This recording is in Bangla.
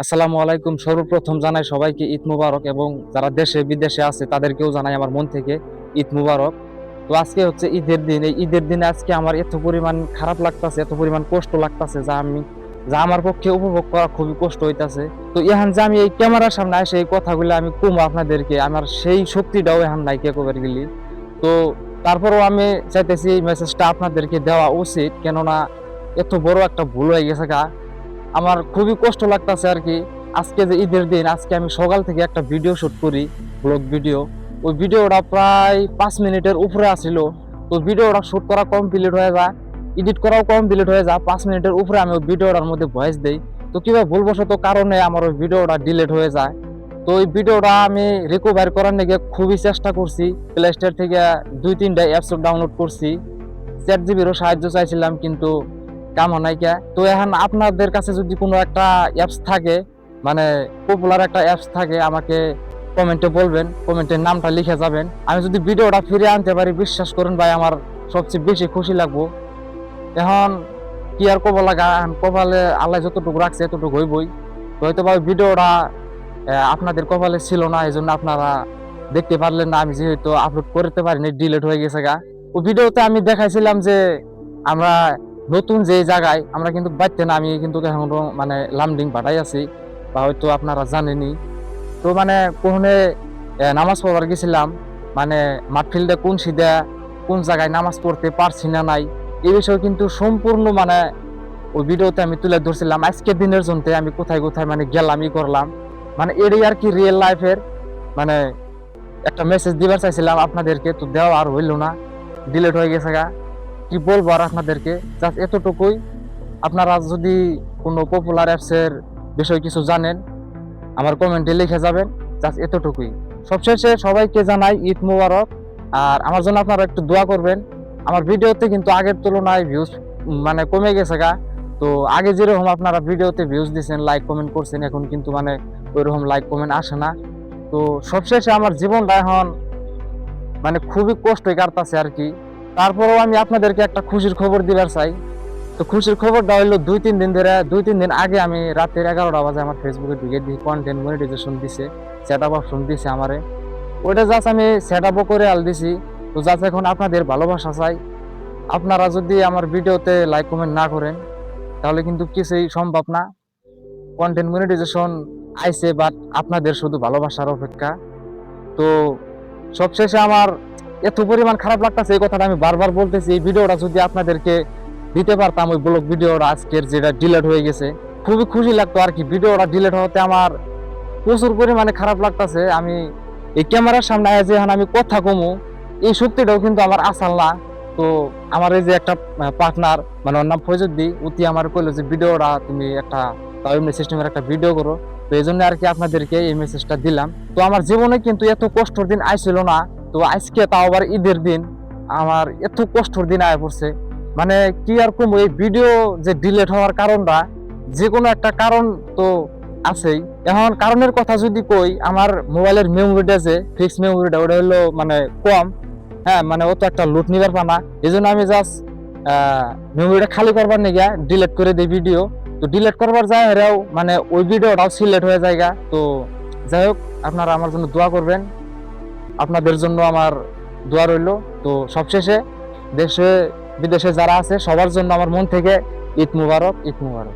আসসালামু আলাইকুম। সর্বপ্রথম জানাই সবাইকে ঈদ মুবারক এবং যারা দেশে বিদেশে আছে তাদেরকেও জানাই আমার মন থেকে ঈদ মুবারক। তো আজকে হচ্ছে ঈদের দিন। এই ঈদের দিনে আজকে আমার এত পরিমাণ খারাপ লাগতাছে, এত পরিমাণ কষ্ট লাগতাছে যা আমার পক্ষে উপভোগ করা খুবই কষ্ট হইতাছে। তো এখন যে আমি এই ক্যামেরার সামনে এসে এই কথাগুলো আমি কমু আপনাদেরকে, আমার সেই শক্তিটাও এখন নাই কে কবার গেলি। তো তারপরেও আমি চাইতেছি এই মেসেজটা আপনাদেরকে দেওয়া উচিত, কেননা এত বড় একটা ভুল হয়ে গেছে গা। আমার খুবই কষ্ট লাগতেছে আর কি। আজকে যে ঈদের দিন, আজকে আমি সকাল থেকে একটা ভিডিও শুট করি, ব্লগ ভিডিও। ওই ভিডিওটা প্রায় 5 মিনিটের উপরে আসছিল। তো ভিডিওটা শুট করা কমপ্লিট হয়ে যায়, এডিট করাও কমপ্লিট হয়ে যায়, 5 মিনিটের উপরে আমি ওই ভিডিওটার মধ্যে ভয়েস দেই। তো কিভাবে ভুলবশত কারণে আমার ওই ভিডিওটা ডিলিট হয়ে যায়। তো ওই ভিডিওটা আমি রিকভার করার নিয়ে খুবই চেষ্টা করছি। প্লে স্টোর থেকে 2-3টা অ্যাপস ডাউনলোড করছি, চ্যাট জিবিরও সাহায্য চাইছিলাম, কিন্তু কাম নাই কে। তো এখন আপনাদের কাছে যদি কোনো একটা অ্যাপস থাকে, মানে পপুলার একটা অ্যাপস থাকে, আমাকে কমেন্টে বলবেন, কমেন্টের নামটা লিখে যাবেন। আমি যদি ভিডিওটা ফিরে আনতে পারি, বিশ্বাস করুন ভাই, আমার সবচেয়ে বেশি খুশি লাগবো। এখন কি আর কব লাগা, কপালে আল্লাহ যতটুকু রাখছে এতটুকু হইবই। তো হয়তো ভাই ভিডিওটা আপনাদের কপালে ছিল না, এই জন্য আপনারা দেখতে পারলেন না। আমি যেহেতু আপলোড করতে পারিনি, ডিলিট হয়ে গেছে গা। ও ভিডিওতে আমি দেখাইছিলাম যে আমরা নতুন যে জায়গায় আমরা কিন্তু বাড়তে না, আমি কিন্তু এখন মানে লামডিং পাঠাই আছি, বা হয়তো আপনারা জানেনই। তো মানে কোনে নামাজ পড়বার গেছিলাম, মানে মাঠফিল্ডে কোন সিধা কোন জায়গায় নামাজ পড়তে পারছি না নাই, এই বিষয়ে কিন্তু সম্পূর্ণ মানে ওই ভিডিওতে আমি তুলে ধরছিলাম। আজকের দিনের জন্য আমি কোথায় কোথায় মানে গেলামই করলাম, মানে এটাই আর কি রিয়েল লাইফের মানে একটা মেসেজ দিবার চাইছিলাম আপনাদেরকে। তো দেওয়া আর হইল না, ডিলিট হয়ে গেছে গা। কি বলবো আর আপনাদেরকে, জাস্ট এতটুকুই। আপনারা যদি কোনো পপুলার অ্যাপসের বিষয় কিছু জানেন, আমার কমেন্টে লিখে যাবেন। জাস্ট এতটুকুই। সবশেষে সবাইকে জানাই ঈদ মুবারক। আর আমার জন্য আপনারা একটু দোয়া করবেন। আমার ভিডিওতে কিন্তু আগের তুলনায় ভিউজ মানে কমে গেছে গা। তো আগে যেরকম আপনারা ভিডিওতে ভিউজ দিচ্ছেন, লাইক কমেন্ট করছেন, এখন কিন্তু মানে ওইরকম লাইক কমেন্ট আসে না। তো সবশেষে আমার জীবনটা এখন মানে খুবই কষ্টই কাটতাছে আর কি। তারপরেও আমি আপনাদেরকে একটা খুশির খবর দিবার চাই। তো খুশির খবরটা হইলো 2-3 দিন আগে আমি রাতের 11টা বাজে আমার ফেসবুকে ঢুকে দিই, কন্টেন্ট মনিটাইজেশন দিছে, সেট আপ অপশন দিছে আমারে। ওইটা জাস্ট আমি সেট আপও করে আল দিছি। তো জাস্ট এখন আপনাদের ভালোবাসা চাই। আপনারা যদি আমার ভিডিওতে লাইক কমেন্ট না করেন, তাহলে কিন্তু কিছুই সম্ভব না। কন্টেন্ট মনিটাইজেশন আইছে, বাট আপনাদের শুধু ভালোবাসার অপেক্ষা। তো সবশেষে আমার এত পরিমাণ খারাপ লাগতেছে, এই কথাটা আমি বারবার বলতেছি। এই ভিডিওটা যদি আপনাদেরকে দিতে পারতাম, ওই ব্লগ ভিডিওটা আজকের যেটা ডিলিট হয়ে গেছে, খুবই খুশি লাগতো আর কি। ভিডিওটা ডিলিট হতে আমার প্রচুর পরিমাণে খারাপ লাগতেছে। আমি এই ক্যামেরার সামনে যে এখন আমি কথা কমু, এই শক্তিটাও কিন্তু আমার আসল না। তো আমার এই যে একটা পার্টনার, মানে ওর নাম ফৈজুদ্দি, উতি আমার কইলো যে ভিডিওটা তুমি একটা এমনি সিস্টেমের একটা ভিডিও করো। তো এই জন্য আর কি আপনাদেরকে এই মেসেজটা দিলাম। তো আমার জীবনে কিন্তু এত কষ্টের দিন আইছিল না। তো আজকে তাও আবার ঈদের দিন আমার এত কষ্টের দিন আয় পড়ছে। মানে কি আর কম, এই ভিডিও যে ডিলিট হওয়ার কারণটা, যে কোনো একটা কারণ তো আছেই। এখন কারণের কথা যদি কই, আমার মোবাইলের মেমোরিটা যে ফিক্স মেমোরিটা, ওটা হলো মানে কম। হ্যাঁ, মানে ও তো একটা লুট নিবার পানা। এই জন্য আমি জাস্ট মেমোরিটা খালি করবার নিয়ে ডিলিট করে দিই ভিডিও। তো ডিলিট করবার যায় হেরাও মানে ওই ভিডিওটাও সিলেক্ট হয়ে যায়। তো যাই হোক, আপনারা আমার জন্য দোয়া করবেন, আপনাদের জন্য আমার দোয়া রইল। তো সবশেষে দেশে বিদেশে যারা আছে সবার জন্য আমার মন থেকে ঈদ মুবারক, ঈদ মুবারক।